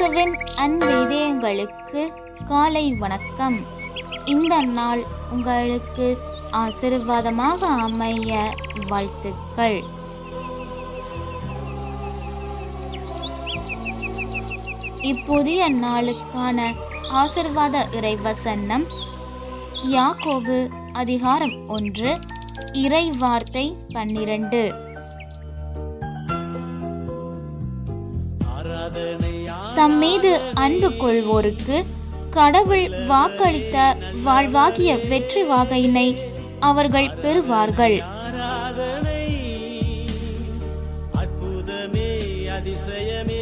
இயேசுவின் அன்பு இதயங்களுக்கு காலை வணக்கம். இந்த நாள் உங்களுக்கு ஆசீர்வாதமாக அமைய வாழ்த்துக்கள். இப்புதிய நாளுக்கான ஆசீர்வாத இறைவசனம் யாக்கோபு அதிகாரம் 1 இறை வார்த்தை 12. தம் மீது அன்பு கொள்வோருக்கு கடவுள் வாக்களித்த வாழ்வாகிய வெற்றி வாகையினை அவர்கள் பெறுவார்கள். அற்புதமே அதிசயமே